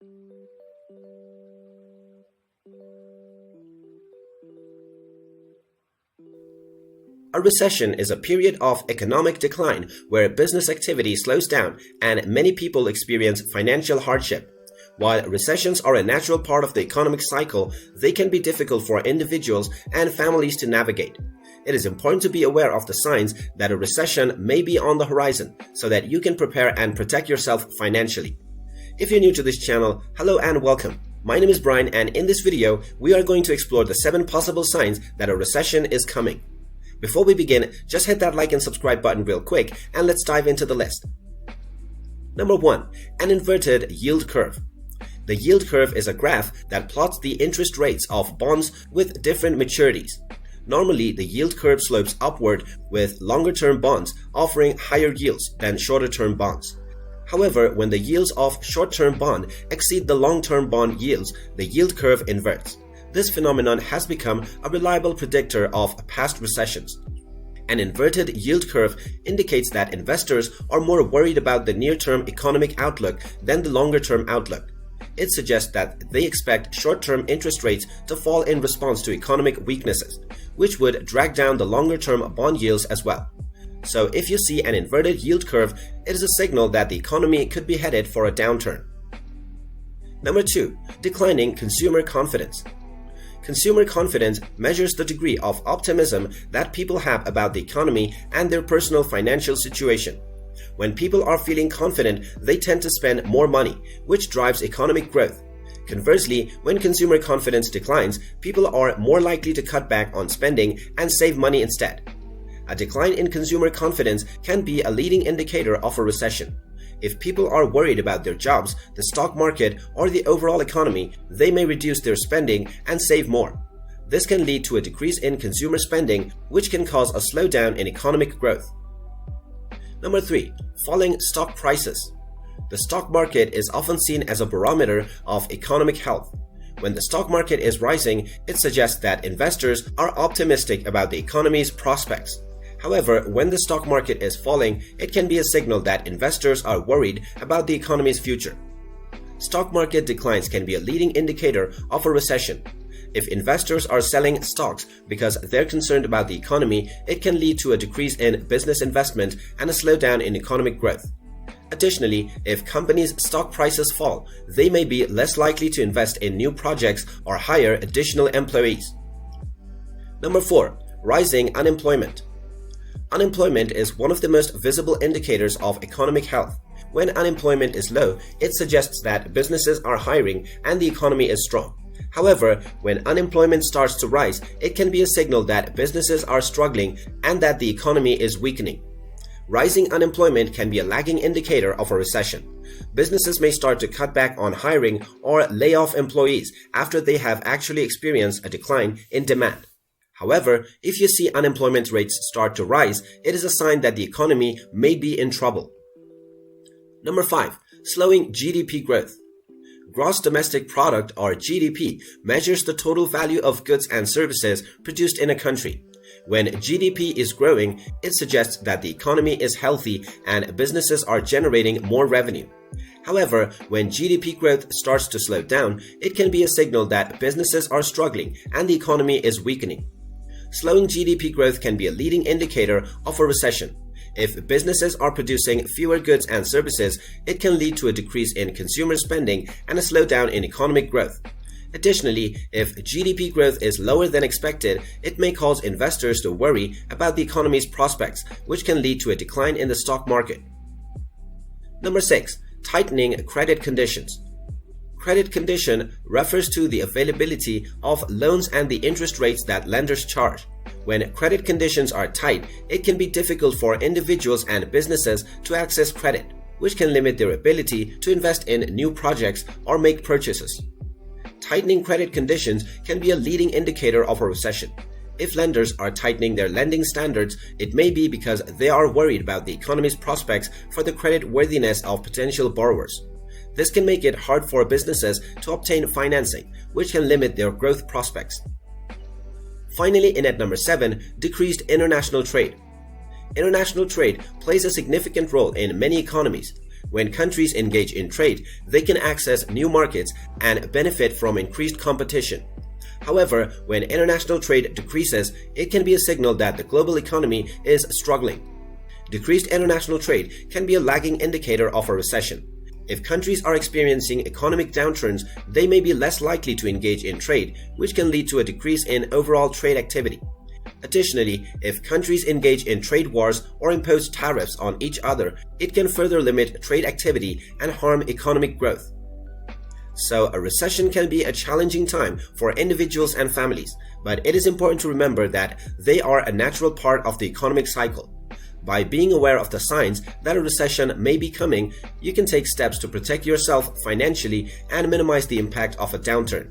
A recession is a period of economic decline where business activity slows down and many people experience financial hardship. While recessions are a natural part of the economic cycle, they can be difficult for individuals and families to navigate. It is important to be aware of the signs that a recession may be on the horizon so that you can prepare and protect yourself financially. If you're new to this channel, hello and welcome. My name is Brian, and in this video, we are going to explore the 7 possible signs that a recession is coming. Before we begin, just hit that like and subscribe button real quick and let's dive into the list. Number 1. An inverted yield curve. The yield curve is a graph that plots the interest rates of bonds with different maturities. Normally, the yield curve slopes upward with longer-term bonds offering higher yields than shorter-term bonds. However, when the yields of short-term bond exceed the long-term bond yields, the yield curve inverts. This phenomenon has become a reliable predictor of past recessions. An inverted yield curve indicates that investors are more worried about the near-term economic outlook than the longer-term outlook. It suggests that they expect short-term interest rates to fall in response to economic weaknesses, which would drag down the longer-term bond yields as well. So if you see an inverted yield curve, it is a signal that the economy could be headed for a downturn. Number 2. Declining consumer confidence. Consumer confidence measures the degree of optimism that people have about the economy and their personal financial situation. When people are feeling confident, they tend to spend more money, which drives economic growth. Conversely, when consumer confidence declines, people are more likely to cut back on spending and save money instead. A decline in consumer confidence can be a leading indicator of a recession. If people are worried about their jobs, the stock market, or the overall economy, they may reduce their spending and save more. This can lead to a decrease in consumer spending, which can cause a slowdown in economic growth. Number 3. Falling stock prices. The stock market is often seen as a barometer of economic health. When the stock market is rising, it suggests that investors are optimistic about the economy's prospects. However, when the stock market is falling, it can be a signal that investors are worried about the economy's future. Stock market declines can be a leading indicator of a recession. If investors are selling stocks because they're concerned about the economy, it can lead to a decrease in business investment and a slowdown in economic growth. Additionally, if companies' stock prices fall, they may be less likely to invest in new projects or hire additional employees. Number 4. Rising unemployment. Unemployment is one of the most visible indicators of economic health. When unemployment is low, it suggests that businesses are hiring and the economy is strong. However, when unemployment starts to rise, it can be a signal that businesses are struggling and that the economy is weakening. Rising unemployment can be a lagging indicator of a recession. Businesses may start to cut back on hiring or lay off employees after they have actually experienced a decline in demand. However, if you see unemployment rates start to rise, it is a sign that the economy may be in trouble. Number 5. Slowing GDP growth. Gross Domestic Product, or GDP, measures the total value of goods and services produced in a country. When GDP is growing, it suggests that the economy is healthy and businesses are generating more revenue. However, when GDP growth starts to slow down, it can be a signal that businesses are struggling and the economy is weakening. Slowing GDP growth can be a leading indicator of a recession. If businesses are producing fewer goods and services, it can lead to a decrease in consumer spending and a slowdown in economic growth. Additionally, if GDP growth is lower than expected, it may cause investors to worry about the economy's prospects, which can lead to a decline in the stock market. Number 6. Tightening credit conditions. Credit condition refers to the availability of loans and the interest rates that lenders charge. When credit conditions are tight, it can be difficult for individuals and businesses to access credit, which can limit their ability to invest in new projects or make purchases. Tightening credit conditions can be a leading indicator of a recession. If lenders are tightening their lending standards, it may be because they are worried about the economy's prospects for the credit worthiness of potential borrowers. This can make it hard for businesses to obtain financing, which can limit their growth prospects. Finally, in at number 7, decreased international trade. International trade plays a significant role in many economies. When countries engage in trade, they can access new markets and benefit from increased competition. However, when international trade decreases, it can be a signal that the global economy is struggling. Decreased international trade can be a lagging indicator of a recession. If countries are experiencing economic downturns, they may be less likely to engage in trade, which can lead to a decrease in overall trade activity. Additionally, if countries engage in trade wars or impose tariffs on each other, it can further limit trade activity and harm economic growth. So, a recession can be a challenging time for individuals and families, but it is important to remember that they are a natural part of the economic cycle. By being aware of the signs that a recession may be coming, you can take steps to protect yourself financially and minimize the impact of a downturn.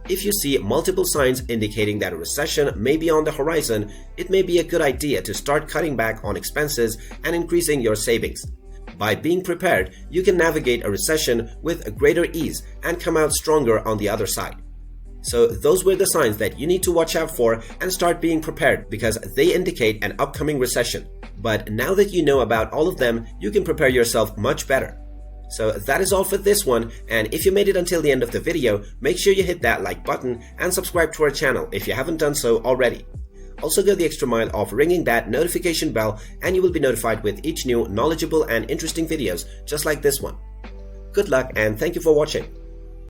If you see multiple signs indicating that a recession may be on the horizon, it may be a good idea to start cutting back on expenses and increasing your savings. By being prepared, you can navigate a recession with a greater ease and come out stronger on the other side. So those were the signs that you need to watch out for and start being prepared because they indicate an upcoming recession. But now that you know about all of them, you can prepare yourself much better. So that is all for this one, and if you made it until the end of the video, make sure you hit that like button and subscribe to our channel if you haven't done so already. Also go the extra mile of ringing that notification bell and you will be notified with each new knowledgeable and interesting videos just like this one. Good luck and thank you for watching.